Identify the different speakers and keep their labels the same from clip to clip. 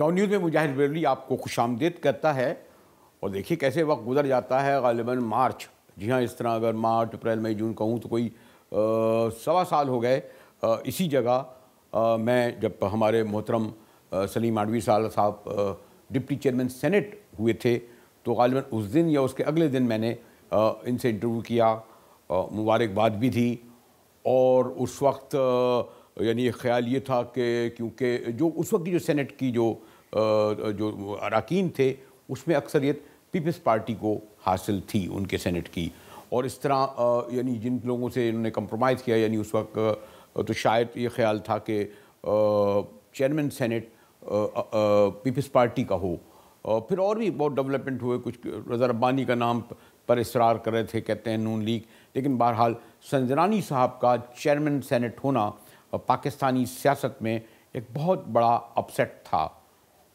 Speaker 1: Don news में मुजाहिद बरेलवी आपको खुशामदीद कहता है। और देखिए कैसे वक्त गुजर जाता है, गालिबन मार्च, जी हाँ, इस तरह अगर मार्च अप्रैल मई जून कहूँ तो कोई 1.25 साल हो गए इसी जगह मैं जब हमारे मोहतरम सलीम आडवी साहब डिप्टी चेयरमैन सेनेट हुए थे तो गालिबन उस दिन या उसके अगले दिन मैंने इनसे इंटरव्यू किया, मुबारकबाद भी थी। और उस वक्त यानी ख्याल ये था कि क्योंकि जो उस वक्त की जो सेनेट की जो अरकान थे उसमें अक्सरियत पीपल्स पार्टी को हासिल थी उनके सेनेट की। और इस तरह यानी जिन लोगों से इन्होंने कंप्रोमाइज़ किया, यानी उस वक्त तो शायद ये ख्याल था कि चेयरमैन सेनेट पीपल्स पार्टी का हो। फिर और भी बहुत डेवलपमेंट हुए, कुछ रज़ा रब्बानी का नाम पर इसरार कर रहे थे, कहते हैं नून लीग, लेकिन बहरहाल संजरानी साहब का चेयरमैन सेनेट होना पाकिस्तानी सियासत में एक बहुत बड़ा अपसेट था।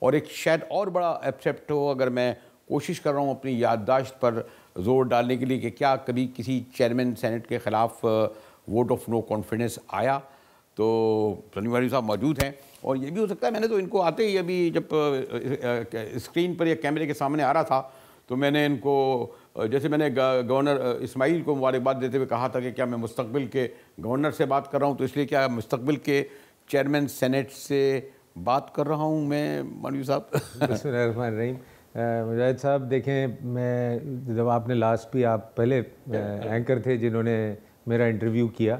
Speaker 1: और एक शायद और बड़ा अपसेट हो, अगर मैं कोशिश कर रहा हूँ अपनी याददाश्त पर जोर डालने के लिए कि क्या कभी किसी चेयरमैन सेनेट के ख़िलाफ़ वोट ऑफ नो कॉन्फिडेंस आया, तो सलीम आडवी साहब मौजूद हैं। और ये भी हो सकता है मैंने तो इनको आते ही अभी जब स्क्रीन पर या कैमरे के सामने आ रहा था तो मैंने इनको, जैसे मैंने गवर्नर इस्माइल को मुबारकबाद देते हुए कहा था कि क्या मैं मुस्तकबिल के गवर्नर से बात कर रहा हूँ, तो इसलिए क्या मुस्तकबिल के चेयरमैन सेनेट से बात कर रहा हूँ मैं मौलवी साहब?
Speaker 2: बिस्मिल्लाहिर्रहमानिर्रहीम। मुजाहिद साहब देखें, मैं जब आपने लास्ट भी आप पहले एंकर थे जिन्होंने मेरा इंटरव्यू किया,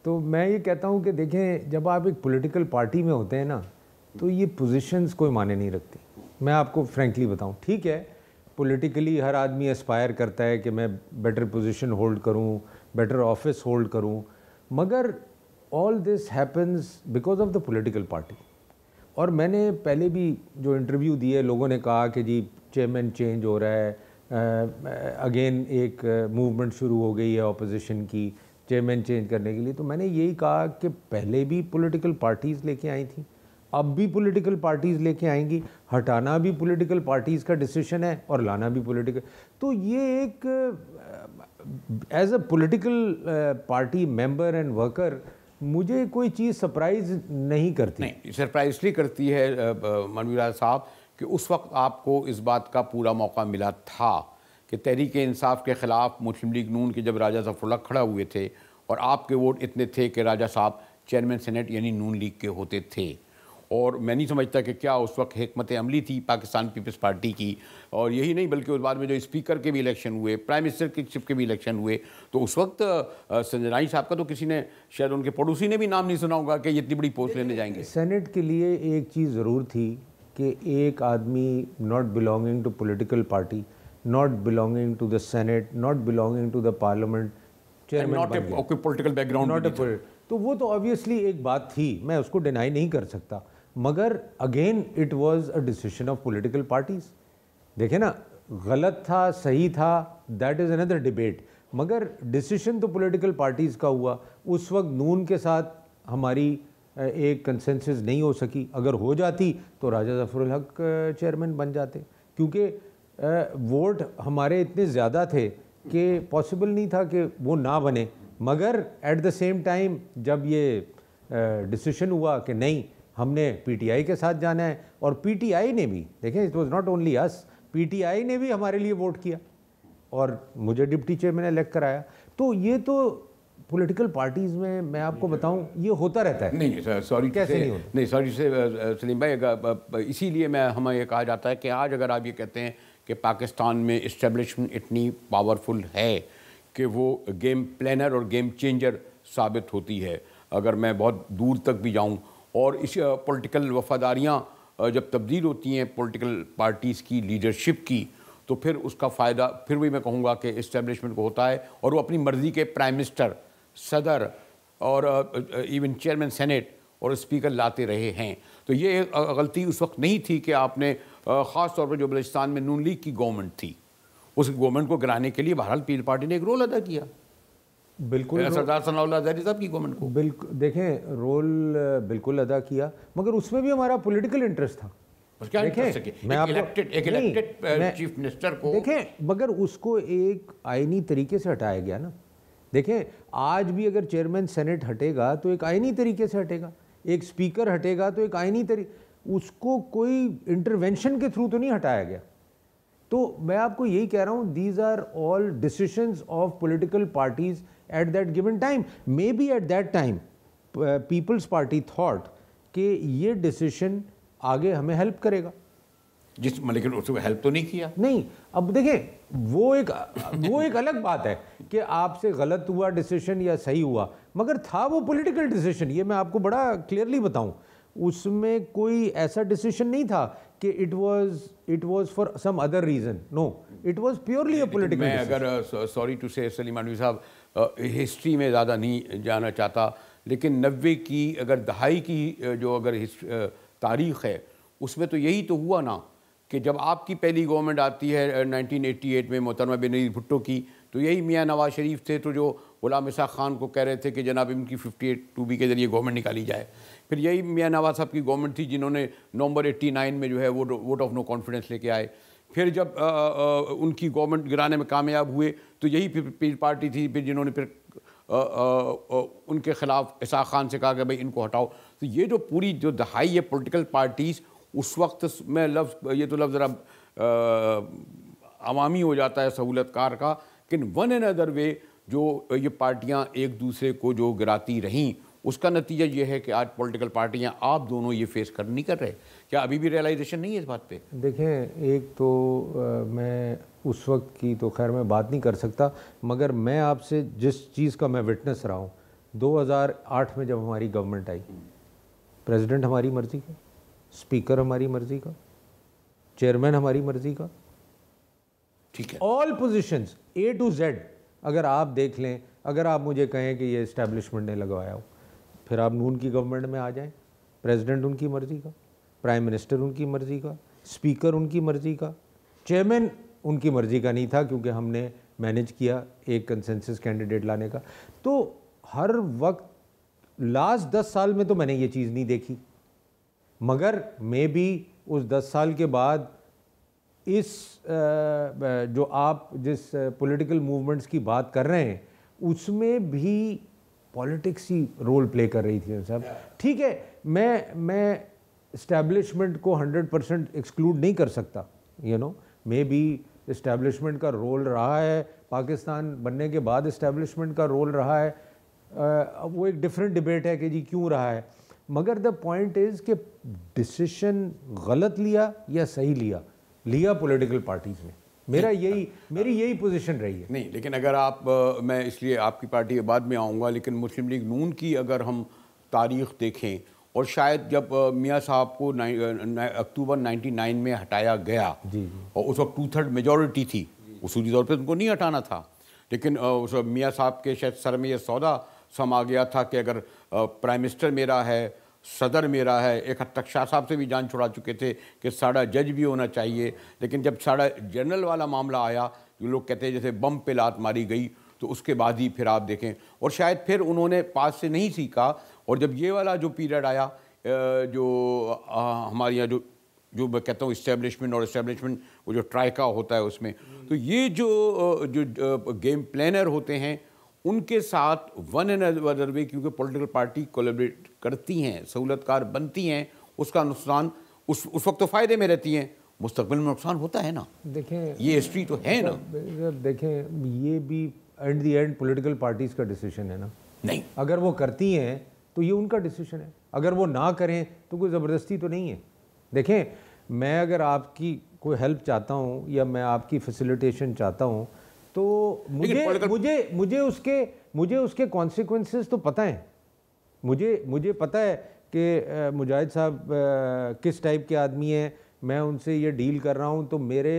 Speaker 2: तो मैं ये कहता हूँ कि देखें जब आप एक पॉलिटिकल पार्टी में होते हैं ना तो ये पोजीशंस कोई माने नहीं रखती। मैं आपको फ्रैंकली बताऊँ, ठीक है पॉलिटिकली हर आदमी एस्पायर करता है कि मैं बेटर पोजीशन होल्ड करूँ, बेटर ऑफिस होल्ड करूँ, मगर all this happens because of the political party. और मैंने पहले भी जो इंटरव्यू दिए लोगों ने कहा कि जी चेयरमैन चेंज हो रहा है, अगेन एक मूवमेंट शुरू हो गई है ऑपोजिशन की चेयरमैन चेंज करने के लिए। तो मैंने यही कहा कि पहले भी पॉलिटिकल पार्टीज़ लेके आई थी, अब भी पॉलिटिकल पार्टीज़ लेके आएंगी, हटाना भी पॉलिटिकल पार्टीज़ का डिसीजन है और लाना भी पॉलिटिकल। तो ये एक as a political party member and worker मुझे कोई चीज़ सरप्राइज़ नहीं करती।
Speaker 1: नहीं, सरप्राइज इसलिए करती है मनवीर साहब कि उस वक्त आपको इस बात का पूरा मौका मिला था कि तहरीक इंसाफ के ख़िलाफ़ मुस्लिम लीग नून के जब राजा ज़फ़रुल्लाह खड़ा हुए थे और आपके वोट इतने थे कि राजा साहब चेयरमैन सेनेट यानी नून लीग के होते थे। और मैं नहीं समझता कि क्या उस वक्त हिकमत अमली थी पाकिस्तान पीपल्स पार्टी की। और यही नहीं बल्कि उस बाद में जो स्पीकर के भी इलेक्शन हुए, प्राइम मिनिस्टर के भी इलेक्शन हुए, तो उस वक्त संजरानी साहब का तो किसी ने, शायद उनके पड़ोसी ने भी नाम नहीं सुना होगा कि ये इतनी बड़ी पोस्ट लेने जाएंगे।
Speaker 2: सेनेट के लिए एक चीज़ ज़रूर थी कि एक आदमी not belonging to political party, not belonging to the senate, not belonging to the parliament, chairman बन गया।
Speaker 1: कोई पॉलिटिकल बैकग्राउंड,
Speaker 2: तो वो तो ऑब्वियसली एक बात थी, मैं उसको डिनाई नहीं कर सकता, मगर again it was a decision of political parties. देखें ना, गलत था सही था दैट इज़ अनदर डिबेट, मगर डिसीजन तो पॉलिटिकल पार्टीज़ का हुआ। उस वक्त नून के साथ हमारी एक कंसेंसस नहीं हो सकी, अगर हो जाती तो राजा ज़फ़रुल हक चेयरमैन बन जाते, क्योंकि वोट हमारे इतने ज़्यादा थे कि पॉसिबल नहीं था कि वो ना बने। मगर एट द सेम टाइम जब ये डिसीजन हुआ कि नहीं हमने पीटीआई के साथ जाना है, और पीटीआई ने भी, देखें it was not only us, PTI ने भी हमारे लिए वोट किया और मुझे डिप्टी चेयरमैन इलेक्ट कराया। तो ये तो पॉलिटिकल पार्टीज़ में मैं आपको बताऊं ये होता रहता है।
Speaker 1: नहीं सॉरी,
Speaker 2: कैसे नहीं होता?
Speaker 1: नहीं सॉरी से सलीम भाई, इसीलिए मैं हमें ये कहा जाता है कि आज अगर आप ये कहते हैं कि पाकिस्तान में इस्टेब्लिशमेंट इतनी पावरफुल है कि वो गेम प्लानर और गेम चेंजर साबित होती है। अगर मैं बहुत दूर तक भी जाऊं, और इस पॉलिटिकल वफादारियां जब तब्दील होती हैं पॉलिटिकल पार्टीज़ की लीडरशिप की, तो फिर उसका फ़ायदा फिर भी मैं कहूँगा कि इस्टेब्लिशमेंट को होता है, और वो अपनी मर्ज़ी के प्राइम मिनिस्टर, सदर और इवन चेयरमैन सेनेट और स्पीकर लाते रहे हैं। तो ये गलती उस वक्त नहीं थी कि आपने ख़ास तौर पर जो बलूचिस्तान में नून लीग की गवर्नमेंट थी, उस गवर्नमेंट को गिराने के लिए बहरहाल पीपल्स पार्टी ने एक रोल अदा किया।
Speaker 2: बिल्कुल
Speaker 1: सरदार सनाउल्लाह ज़हरी साहब की गवर्नमेंट को
Speaker 2: बिल्कुल देखें रोल बिल्कुल अदा किया, मगर उसमें भी हमारा पॉलिटिकल इंटरेस्ट था।
Speaker 1: क्या देखें, मैं एक इलेक्टेड चीफ मिनिस्टर को
Speaker 2: देखें, मगर उसको एक आईनी तरीके से हटाया गया ना। देखें आज भी अगर चेयरमैन सेनेट हटेगा तो एक आईनी तरीके से हटेगा, एक स्पीकर हटेगा तो एक आईनी तरीके, उसको कोई इंटरवेंशन के थ्रू तो नहीं हटाया गया। तो मैं आपको यही कह रहा हूँ, these are all decisions of political parties at that given time. Maybe at that time Peoples Party thought कि ये डिसीजन आगे हमें हेल्प करेगा,
Speaker 1: लेकिन उसको हेल्प तो नहीं किया।
Speaker 2: नहीं, अब देखें वो एक अलग बात है कि आपसे गलत हुआ डिसीजन या सही हुआ, मगर था वो पॉलिटिकल डिसीजन। ये मैं आपको बड़ा क्लियरली बताऊं, उसमें कोई ऐसा डिसीजन नहीं था कि it was for some other reason. No, it was purely a political.
Speaker 1: मैं अगर सॉरी टू से सलीम आनवी साहब, हिस्ट्री में ज़्यादा नहीं जाना चाहता, लेकिन 90 की अगर दहाई की जो अगर तारीख़ है उसमें तो यही तो हुआ ना कि जब आपकी पहली गवर्नमेंट आती है 1988 में मोहतरमा बेनज़ीर भुट्टो की, तो यही मियाँ नवाज शरीफ थे तो जो गुलाम इसाक़ खान को कह रहे थे कि जनाब इनकी 58(2)B के ज़रिए गवर्नमेंट निकाली जाए। फिर यही मियाँ नवाज साहब की गवर्नमेंट थी जिन्होंने नवंबर 89 में जो है वो वोट ऑफ नो कॉन्फिडेंस लेके आए। फिर जब उनकी गवर्नमेंट गिराने में कामयाब हुए तो यही फिर पार्टी थी फिर जिन्होंने फिर उनके ख़िलाफ़ इसाक़ खान से कहा कि भाई इनको हटाओ। तो ये जो पूरी जो दहाई है पॉलिटिकल पार्टीज़, उस वक्त में ये तो लफ्ज़ ज़रा अवामी हो जाता है सहूलतकार का, लेकिन वन एंड अदर वे जो ये पार्टियां एक दूसरे को जो गिराती रहीं, उसका नतीजा ये है कि आज पॉलिटिकल पार्टियां आप दोनों ये फेस कर नहीं कर रहे। क्या अभी भी रियलाइजेशन नहीं है इस बात पे?
Speaker 2: देखें, एक तो मैं उस वक्त की तो खैर मैं बात नहीं कर सकता, मगर मैं आपसे जिस चीज़ का मैं विटनेस रहा हूँ, 2008 में जब हमारी गवर्नमेंट आई, प्रेसिडेंट हमारी मर्ज़ी का, स्पीकर हमारी मर्ज़ी का, चेयरमैन हमारी मर्ज़ी का,
Speaker 1: ठीक है,
Speaker 2: all positions A to Z। अगर आप देख लें, अगर आप मुझे कहें कि ये इस्टेब्लिशमेंट ने लगवाया हो, फिर आप नून की गवर्नमेंट में आ जाएं, प्रेसिडेंट उनकी मर्ज़ी का, प्राइम मिनिस्टर उनकी मर्ज़ी का, स्पीकर उनकी मर्ज़ी का, चेयरमैन उनकी मर्ज़ी का नहीं था क्योंकि हमने मैनेज किया एक कंसेंसस कैंडिडेट लाने का। तो हर वक्त लास्ट 10 साल में तो मैंने ये चीज़ नहीं देखी, मगर मे बी उस 10 साल के बाद इस जो आप जिस पॉलिटिकल मूवमेंट्स की बात कर रहे हैं उसमें भी पॉलिटिक्स ही रोल प्ले कर रही थी साहब। ठीक है, मैं इस्टेब्लिशमेंट को 100% एक्सक्लूड नहीं कर सकता, you know, may be establishment का रोल रहा है, पाकिस्तान बनने के बाद इस्टेब्लिशमेंट का रोल रहा है, वो एक डिफरेंट डिबेट है कि जी क्यों रहा है, मगर द पॉइंट इज़ कि डिसीजन गलत लिया या सही लिया पॉलिटिकल पार्टीज़ ने। मेरी यही पोजीशन रही है।
Speaker 1: नहीं, लेकिन अगर आप मैं इसलिए आपकी पार्टी के बाद में आऊँगा, लेकिन मुस्लिम लीग नून की अगर हम तारीख़ देखें, और शायद जब मियाँ साहब को अक्टूबर 99 में हटाया गया
Speaker 2: जी,
Speaker 1: और उस वक्त 2/3 मेजॉरिटी थी, उसूली तौर पर उनको नहीं हटाना था, लेकिन उस मियाँ साहब के शायद सर में यह सौदा समा गया था कि अगर प्राइम मिनिस्टर मेरा है, सदर मेरा है, एक हद तक शाह साहब से भी जान छुड़ा चुके थे कि साड़ा जज भी होना चाहिए, लेकिन जब साड़ा जनरल वाला मामला आया, जो लोग कहते हैं जैसे बम पे लात मारी गई, तो उसके बाद ही फिर आप देखें, और शायद फिर उन्होंने पास से नहीं सीखा, और जब ये वाला जो पीरियड आया जो हमारे यहाँ जो मैं कहता हूँ इस्टेब्लिशमेंट और इस्टेब्लिशमेंट वो जो ट्राइका होता है उसमें, तो ये जो गेम प्लानर होते हैं उनके साथ वन एंड अदर वे, क्योंकि पॉलिटिकल पार्टी कोलैबोरेट करती हैं, सहूलतकार बनती हैं, उसका नुकसान उस वक्त तो फ़ायदे में रहती हैं, मुस्तकबिल में नुकसान होता है ना।
Speaker 2: देखें,
Speaker 1: ये हिस्ट्री तो है ना।
Speaker 2: देखें, ये भी at the end political parties का डिसीजन है ना।
Speaker 1: नहीं,
Speaker 2: अगर वो करती हैं तो ये उनका डिसीजन है, अगर वो ना करें तो कोई ज़बरदस्ती तो नहीं है। देखें, मैं अगर आपकी कोई हेल्प चाहता हूँ या मैं आपकी फैसिलिटेशन चाहता हूँ तो मुझे उसके कॉन्सिक्वेंसेस तो पता हैं। मुझे पता है कि मुजाहिद साहब किस टाइप के आदमी हैं, मैं उनसे ये डील कर रहा हूँ तो मेरे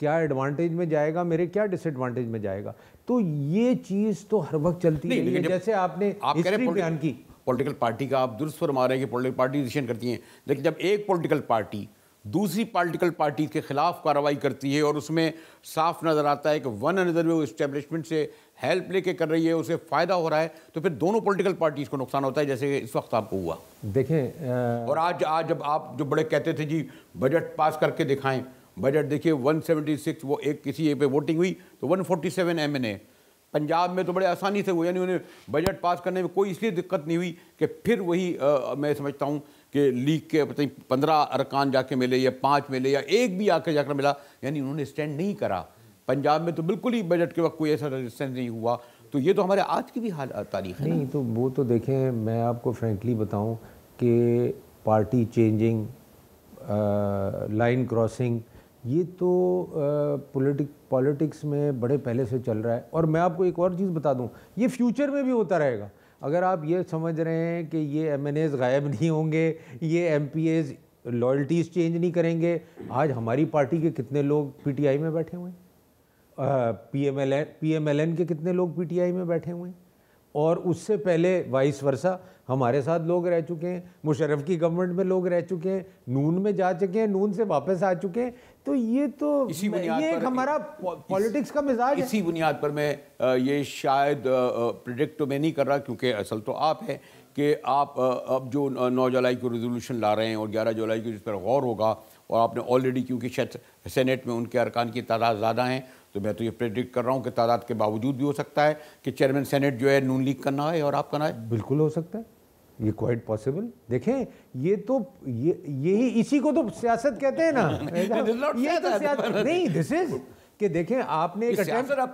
Speaker 2: क्या एडवांटेज में जाएगा, मेरे क्या डिसएडवांटेज में जाएगा, तो ये चीज़ तो हर वक्त चलती है। जैसे आपने हिस्ट्री बयान की,
Speaker 1: पॉलिटिकल पार्टी का आप दुरुस्त फरमा रहे हैं कि पॉलिटिकल पार्टी डिसीजन करती हैं, लेकिन जब एक पॉलिटिकल पार्टी दूसरी पॉलिटिकल पार्टी के खिलाफ कार्रवाई करती है और उसमें साफ नज़र आता है कि वन अनदर वो इस्टेब्लिशमेंट से हेल्प लेके कर रही है, उसे फ़ायदा हो रहा है, तो फिर दोनों पॉलिटिकल पार्टीज़ को नुकसान होता है, जैसे इस वक्त आपको हुआ।
Speaker 2: देखें,
Speaker 1: और आज जब आप जो बड़े कहते थे जी बजट पास करके दिखाएं, बजट देखिए 176, वो एक किसी पे वोटिंग हुई तो 147 MNA, पंजाब में तो बड़े आसानी से हुआ, यानी उन्हें बजट पास करने में कोई इसलिए दिक्कत नहीं हुई कि फिर वही मैं समझता हूँ कि लीग के पता नहीं 15 अरकान जाके मिले या 5 मिले या एक भी आके जाकर मिला, यानी उन्होंने स्टैंड नहीं करा। पंजाब में तो बिल्कुल ही बजट के वक्त कोई ऐसा रेजिस्टेंस नहीं हुआ। तो ये तो हमारे आज की भी हाल तारीख है।
Speaker 2: नहीं तो वो तो देखें, मैं आपको फ्रेंकली बताऊं कि पार्टी चेंजिंग, लाइन क्रॉसिंग, ये तो पॉलिटिक्स में बड़े पहले से चल रहा है। और मैं आपको एक और चीज़ बता दूं, ये फ्यूचर में भी होता रहेगा। अगर आप ये समझ रहे हैं कि ये MNAs गायब नहीं होंगे, ये MPAs लॉयल्टीज़ चेंज नहीं करेंगे, आज हमारी पार्टी के कितने लोग PTI में बैठे हुए हैं, PMLN के कितने लोग PTI में बैठे हुए हैं, और उससे पहले वाइस वर्सा हमारे साथ लोग रह चुके हैं, मुशर्रफ की गवर्नमेंट में लोग रह चुके हैं, नून में जा चुके हैं, नून से वापस आ चुके हैं। तो ये तो ये एक हमारा पॉलिटिक्स का मिजाज है।
Speaker 1: इसी बुनियाद पर मैं ये शायद प्रिडिक्ट तो मैं नहीं कर रहा, क्योंकि असल तो आप है कि आप अब जो 9 जुलाई को रेजोल्यूशन ला रहे हैं और 11 जुलाई को जिस पर गौर होगा, और आपने ऑलरेडी, क्योंकि शायद सेनेट में उनके अरकान की तादाद ज़्यादा हैं, तो मैं तो ये प्रेडिक्ट कर रहा हूँ कि तादाद के बावजूद भी हो सकता है कि चेयरमैन सेनेट जो है नून लीग का ना है और आपका ना है।
Speaker 2: बिल्कुल हो सकता है, ये क्वाइट पॉसिबल। देखें, ये तो यही इसी को तो सियासत कहते हैं ना। ये तो सियासत नहीं, दिस इज कि देखें, आपने एक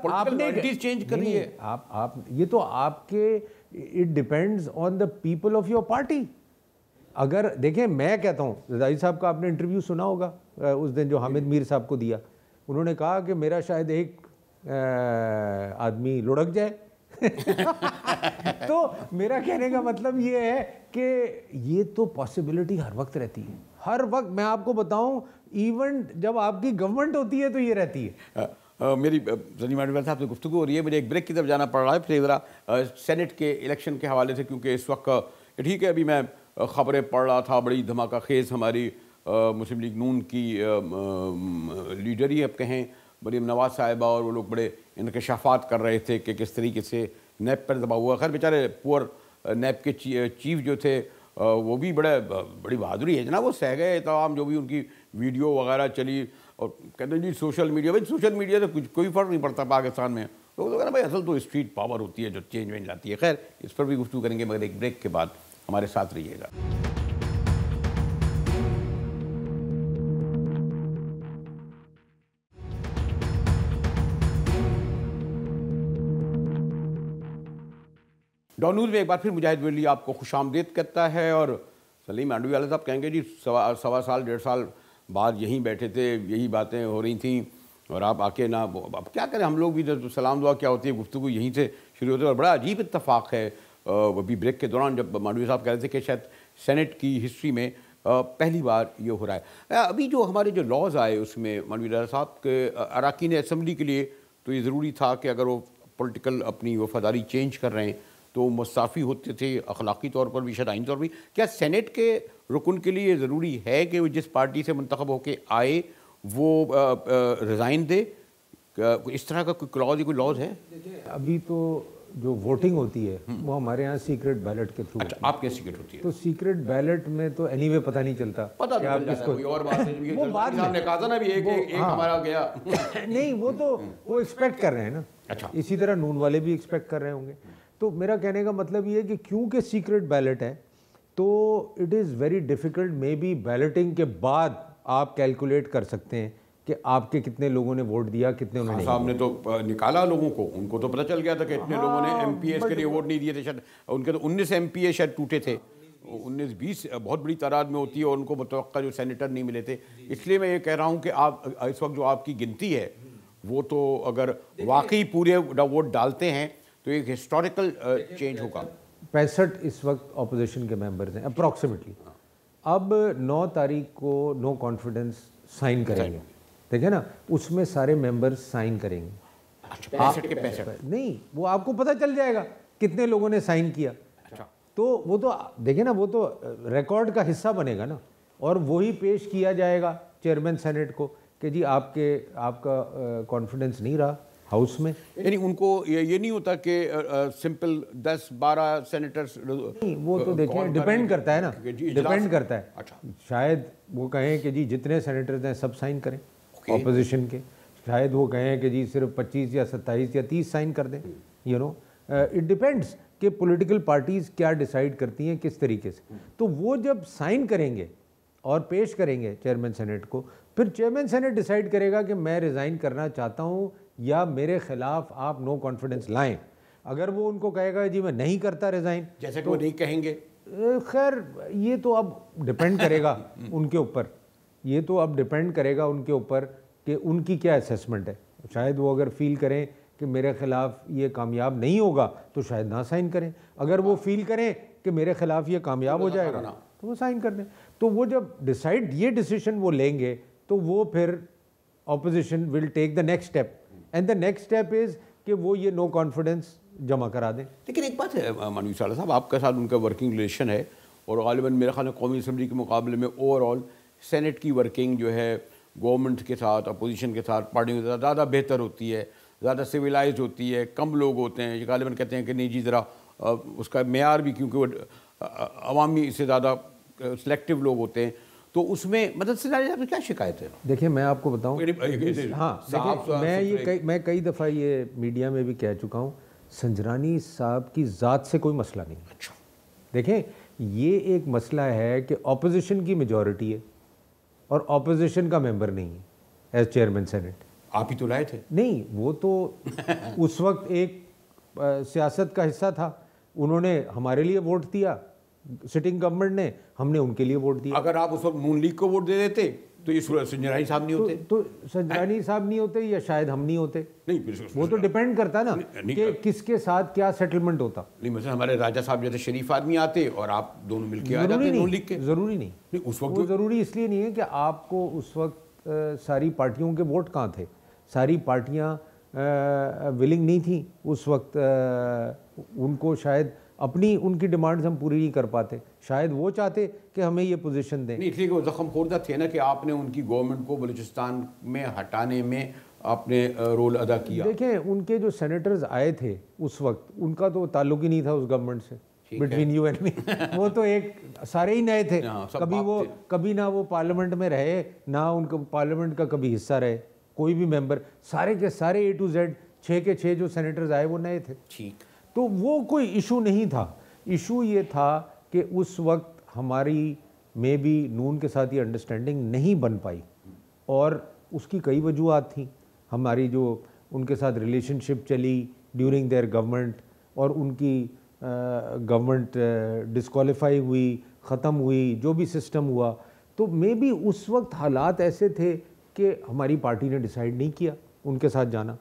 Speaker 1: आपने चेंज करनी है।
Speaker 2: आप ये तो आपके, it depends on the people of your party. अगर देखें, मैं कहता हूँ, रज़ाई साहब का आपने इंटरव्यू सुना होगा उस दिन जो हामिद मीर साहब को दिया। उन्होंने कहा कि मेरा शायद एक आदमी लुढ़क जाए। तो मेरा कहने का मतलब ये है कि ये तो पॉसिबिलिटी हर वक्त रहती है, हर वक्त। मैं आपको बताऊं, इवन जब आपकी गवर्नमेंट होती है तो ये रहती है।
Speaker 1: मेरी सनी मांडविया साहब से गुफ्तगू हो रही है, मुझे एक ब्रेक की तरफ जाना पड़ रहा है। फिर ज़रा सेनेट के इलेक्शन के हवाले से, क्योंकि इस वक्त ठीक है, अभी मैं ख़बरें पढ़ रहा था, बड़ी धमाका खेज़ हमारी मुस्लिम लीग नून की लीडर ही अब कहें, मरीम नवाज साहिबा, और वो लोग बड़े इंकशाफात कर रहे थे कि किस तरीके से नैब पर दबाव हुआ। खैर बेचारे पुअर नैब के चीफ जो थे वो भी बड़ी बहादुरी है जनाब, वो सह गए तमाम जो भी उनकी वीडियो वगैरह चली, और कहते हैं जी सोशल मीडिया, भाई सोशल मीडिया से कुछ कोई फ़र्क नहीं पड़ता पाकिस्तान में। तो वो कहना भाई असल तो स्ट्रीट पावर होती है जो चेंज वेंज लाती है। खैर इस पर भी गुफ्तगू करेंगे, मगर एक ब्रेक के बाद। हमारे साथ रहिएगा। डॉन न्यूज़ में एक बार फिर मुजाहिद वली आपको खुशामदीद करता है। और सलीम मांडवी वाले साहब कहेंगे जी सवा साल 1.5 साल बाद यहीं बैठे थे, यही बातें हो रही थी, और आप आके ना, अब क्या करें, हम लोग भी जब सलाम दुआ क्या होती है, गुफ्तगू यहीं से शुरू होती है। और बड़ा अजीब इत्तफाक है, अभी ब्रेक के दौरान जब मांडवी साहब कह रहे थे कि शायद सेनेट की हिस्ट्री में पहली बार ये हो रहा है। अभी जो हमारे जो लॉज आए उसमें मांडवी साहब के अरकान असम्बली के लिए तो ये ज़रूरी था कि अगर वो पॉलिटिकल अपनी वफादारी चेंज कर रहे हैं तो मुस्ताफ़ी होते थे, अखलाकी तौर पर भी, शरआनी तौर पर भी। क्या सेनेट के रुकन के लिए ज़रूरी है कि वो जिस पार्टी से मुंतखब होकर आए वो रिज़ाइन दे? इस तरह का कोई क्लॉज, कोई लॉज है?
Speaker 2: अभी तो जो वोटिंग होती है वो हमारे यहाँ सीक्रेट बैलेट के थ्रू।
Speaker 1: अच्छा, आपके सीक्रेट होती है?
Speaker 2: तो सीक्रेट बैलेट में तो एनीवे पता नहीं चलता,
Speaker 1: पता तो आप किसको, कोई और बात है। वो बात हमने कहा था ना, भी एक हमारा गया।
Speaker 2: नहीं, वो एक्सपेक्ट कर रहे हैं ना।
Speaker 1: अच्छा,
Speaker 2: इसी तरह नून वाले भी एक्सपेक्ट कर रहे होंगे। तो मेरा कहने का मतलब ये है कि क्योंकि सीक्रेट बैलेट है तो it is very difficult. May be balloting के बाद आप कैलकुलेट कर सकते हैं कि आपके कितने लोगों ने वोट दिया, कितने उन्होंने
Speaker 1: साहब ने तो निकाला लोगों को, उनको तो पता चल गया था कि इतने लोगों ने MPS के लिए वोट नहीं दिए थे। शायद उनके तो 19 MPA शायद टूटे थे, 19-20 बहुत बड़ी तादाद में होती है, और उनको मुतवक्का जो सेनेटर नहीं मिले थे। इसलिए मैं ये कह रहा हूँ कि आप इस वक्त जो आपकी गिनती है वो तो अगर वाकई पूरे वोट डालते हैं तो एक हिस्टोरिकल चेंज होगा।
Speaker 2: 65 इस वक्त ऑपोजिशन के मेंबर्स हैं अप्रॉक्सीमेटली। अब 9 तारीख को नो कॉन्फिडेंस साइन करेंगे, देखिए ना, उसमें सारे मेंबर्स साइन करेंगे।
Speaker 1: अच्छा, 65 के 65
Speaker 2: नहीं, वो आपको पता चल जाएगा कितने लोगों ने साइन किया।
Speaker 1: अच्छा, तो
Speaker 2: वो तो देखिए ना, वो तो रिकॉर्ड का हिस्सा बनेगा ना, और वही पेश किया जाएगा चेयरमैन सेनेट को कि जी आपका कॉन्फिडेंस नहीं रहा हाउस में।
Speaker 1: यानी उनको ये नहीं होता कि सिंपल 10-12 सेनेटर्स
Speaker 2: नहीं, वो तो देखिए डिपेंड करता है ना, डिपेंड करता है।
Speaker 1: अच्छा,
Speaker 2: शायद वो कहें कि जी जितने सेनेटर्स हैं सब साइन करें ऑपोजिशन के, शायद वो कहें कि जी सिर्फ 25 या 27 या 30 साइन कर दें, यू नो, इट डिपेंड्स। कि पॉलिटिकल पार्टीज़ क्या डिसाइड करती हैं किस तरीके से। तो वो जब साइन करेंगे और पेश करेंगे चेयरमैन सेनेट को, फिर चेयरमैन सेनेट डिसाइड करेगा कि मैं रिज़ाइन करना चाहता हूँ या मेरे खिलाफ आप नो कॉन्फिडेंस लाएं। अगर वो उनको कहेगा जी मैं नहीं करता रिज़ाइन,
Speaker 1: जैसे कि वो नहीं कहेंगे,
Speaker 2: खैर ये तो अब डिपेंड करेगा उनके ऊपर, ये तो अब डिपेंड करेगा उनके ऊपर कि उनकी क्या असेसमेंट है। शायद वो अगर फील करें कि मेरे खिलाफ ये कामयाब नहीं होगा तो शायद ना साइन करें, अगर वो फील करें कि मेरे खिलाफ ये कामयाब हो जाएगा तो वो साइन कर दें। तो वो जब ये डिसीजन वो लेंगे तो वो फिर opposition will take the next step, and the next step is कि वो ये नो कॉन्फिडेंस जमा करा दें।
Speaker 1: लेकिन एक बात है मनवी साला साहब, आपके साथ उनका वर्किंग रिलेशन है और गालिबन मेरे ख्याल में कौमी असम्बली के मुकाबले में ओवरऑल सेनेट की वर्किंग जो है गवर्नमेंट के साथ, अपोजिशन के साथ, पार्टियों के साथ ज़्यादा बेहतर होती है, ज़्यादा सिविलाइज होती है, कम लोग होते हैं। गालिबन कहते हैं कि नहीं जी ज़रा उसका मेयार भी, क्योंकि वो अवामी से ज़्यादा सिलेक्टिव लोग होते हैं, तो उसमें मदद से ज़्यादा क्या शिकायत है?
Speaker 2: देखिए मैं आपको बताऊं, हाँ देखिए मैं कई दफ़ा ये मीडिया में भी कह चुका हूँ, संजरानी साहब की ज़ात से कोई मसला नहीं।
Speaker 1: अच्छा,
Speaker 2: देखें ये एक मसला है कि ऑपोजिशन की मेजॉरिटी है और ऑपोजिशन का मेंबर नहीं है एज चेयरमैन सेनेट।
Speaker 1: आप ही तो लाए थे।
Speaker 2: नहीं, वो तो उस वक्त एक सियासत का हिस्सा था, उन्होंने हमारे लिए वोट दिया, सिटिंग गवर्नमेंट ने, हमने उनके लिए वोट दिया।
Speaker 1: अगर आप उस वक्त नून लीग को वोट दे देते तो ये संजरानी साहब नहीं होते,
Speaker 2: तो संजरानी साहब नहीं होते या शायद हम नहीं होते।
Speaker 1: नहीं,
Speaker 2: वो तो डिपेंड करता ना कि किसके साथ क्या सेटलमेंट होता।
Speaker 1: नहीं, मतलब हमारे राजा साहब जैसे शरीफ आदमी आते और आप दोनों मिलके आ जाते नून लीग के।
Speaker 2: जरूरी नहीं
Speaker 1: उस वक्त
Speaker 2: वो ज़रूरी इसलिए नहीं है कि आपको उस वक्त सारी पार्टियों के वोट कहाँ थे, सारी पार्टियाँ विलिंग नहीं थी उस वक्त, उनको शायद अपनी उनकी डिमांड्स हम पूरी नहीं कर पाते, शायद वो चाहते कि हमें ये पोजीशन दें।
Speaker 1: नहीं, इसलिए वो जख्म खोरदा थे ना कि आपने उनकी गवर्नमेंट को बलूचिस्तान में हटाने में आपने रोल अदा किया।
Speaker 2: देखें उनके जो सेनेटर्स आए थे उस वक्त, उनका तो ताल्लुक ही नहीं था उस गवर्नमेंट से, बिटवीन यू एंड मी। वो तो एक सारे ही नए थे, कभी ना वो पार्लियामेंट में रहे, ना उनको पार्लियामेंट का कभी हिस्सा रहे, कोई भी मेंबर, सारे के सारे A to Z 6 के 6 जो सेनेटर्स आए वो नए थे।
Speaker 1: ठीक,
Speaker 2: तो वो कोई इशू नहीं था। इशू ये था कि उस वक्त हमारी में भी नून के साथ ये अंडरस्टैंडिंग नहीं बन पाई और उसकी कई वजूहत थी। हमारी जो उनके साथ रिलेशनशिप चली ड्यूरिंग देयर गवर्नमेंट और उनकी गवर्नमेंट डिस्क्वालीफाई हुई, ख़त्म हुई, जो भी सिस्टम हुआ, तो मे भी उस वक्त हालात ऐसे थे कि हमारी पार्टी ने डिसाइड नहीं किया उनके साथ जाना।